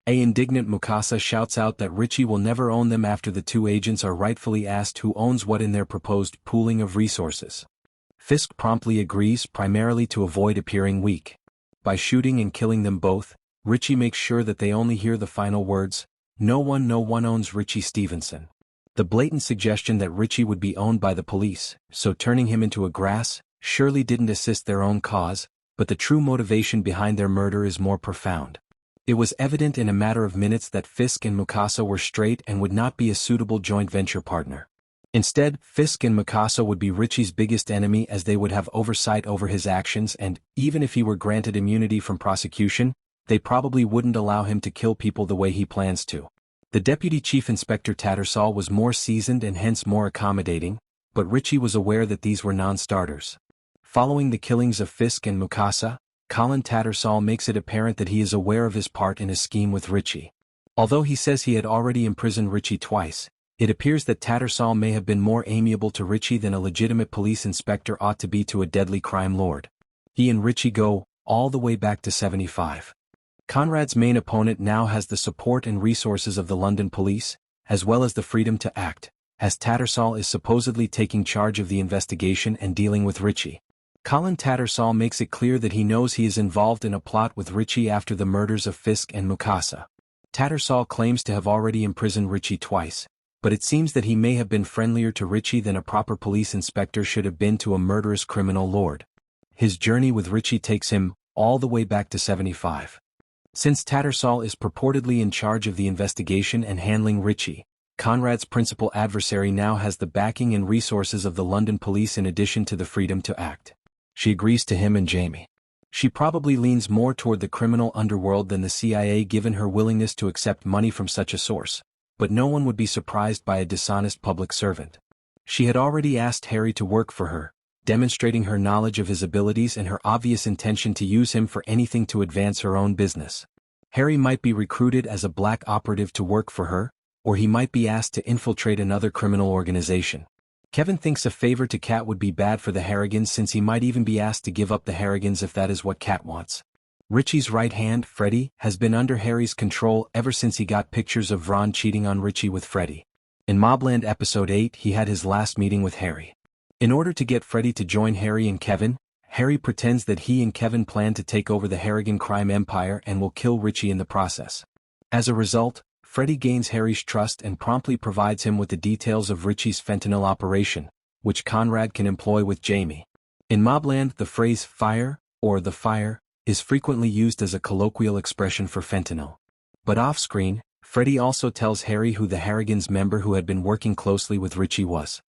A indignant Mukasa shouts out that Richie will never own them after the two agents are rightfully asked who owns what in their proposed pooling of resources. Fisk promptly agrees, primarily to avoid appearing weak. By shooting and killing them both, Richie makes sure that they only hear the final words, no one owns Richie Stevenson. The blatant suggestion that Richie would be owned by the police, so turning him into a grass, surely didn't assist their own cause, but the true motivation behind their murder is more profound. It was evident in a matter of minutes that Fisk and Mukasa were straight and would not be a suitable joint venture partner. Instead, Fisk and Mukasa would be Richie's biggest enemy, as they would have oversight over his actions, and, even if he were granted immunity from prosecution, they probably wouldn't allow him to kill people the way he plans to. The Deputy Chief Inspector Tattersall was more seasoned and hence more accommodating, but Richie was aware that these were non-starters. Following the killings of Fisk and Mukasa, Colin Tattersall makes it apparent that he is aware of his part in a scheme with Richie. Although he says he had already imprisoned Richie twice, it appears that Tattersall may have been more amiable to Richie than a legitimate police inspector ought to be to a deadly crime lord. He and Richie go all the way back to '75. Conrad's main opponent now has the support and resources of the London police, as well as the freedom to act, as Tattersall is supposedly taking charge of the investigation and dealing with Richie. Colin Tattersall makes it clear that he knows he is involved in a plot with Richie after the murders of Fisk and Mukasa. Tattersall claims to have already imprisoned Richie twice, but it seems that he may have been friendlier to Richie than a proper police inspector should have been to a murderous criminal lord. His journey with Richie takes him all the way back to '75. Since Tattersall is purportedly in charge of the investigation and handling Richie, Conrad's principal adversary now has the backing and resources of the London police in addition to the freedom to act. She agrees to him and Jaime. She probably leans more toward the criminal underworld than the CIA, given her willingness to accept money from such a source, but no one would be surprised by a dishonest public servant. She had already asked Harry to work for her, demonstrating her knowledge of his abilities and her obvious intention to use him for anything to advance her own business. Harry might be recruited as a black operative to work for her, or he might be asked to infiltrate another criminal organization. Kevin thinks a favor to Kat would be bad for the Harrigans, since he might even be asked to give up the Harrigans if that is what Kat wants. Richie's right hand, Freddie, has been under Harry's control ever since he got pictures of Ron cheating on Richie with Freddie. In MobLand Episode 8, he had his last meeting with Harry. In order to get Freddie to join Harry and Kevin, Harry pretends that he and Kevin plan to take over the Harrigan crime empire and will kill Richie in the process. As a result, Freddie gains Harry's trust and promptly provides him with the details of Richie's fentanyl operation, which Conrad can employ with Jaime. In MobLand, the phrase fire, or the fire, is frequently used as a colloquial expression for fentanyl. But off-screen, Freddie also tells Harry who the Harrigans member who had been working closely with Richie was.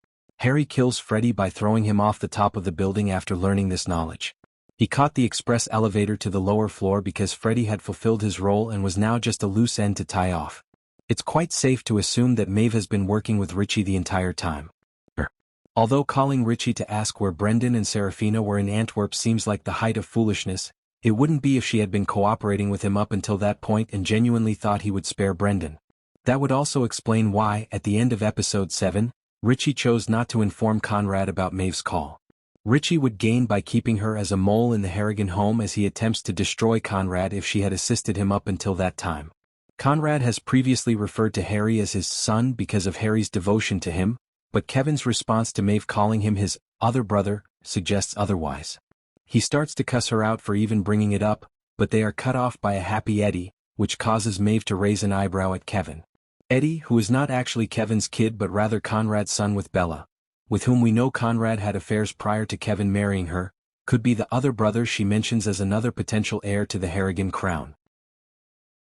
Harry kills Freddie by throwing him off the top of the building after learning this knowledge. He caught the express elevator to the lower floor because Freddie had fulfilled his role and was now just a loose end to tie off. It's quite safe to assume that Maeve has been working with Richie the entire time. Although calling Richie to ask where Brendan and Seraphina were in Antwerp seems like the height of foolishness, it wouldn't be if she had been cooperating with him up until that point and genuinely thought he would spare Brendan. That would also explain why, at the end of Episode 7, Richie chose not to inform Conrad about Maeve's call. Richie would gain by keeping her as a mole in the Harrigan home as he attempts to destroy Conrad if she had assisted him up until that time. Conrad has previously referred to Harry as his son because of Harry's devotion to him, but Kevin's response to Maeve calling him his other brother suggests otherwise. He starts to cuss her out for even bringing it up, but they are cut off by a happy Eddie, which causes Maeve to raise an eyebrow at Kevin. Eddie, who is not actually Kevin's kid but rather Conrad's son with Bella, with whom we know Conrad had affairs prior to Kevin marrying her, could be the other brother she mentions as another potential heir to the Harrigan crown.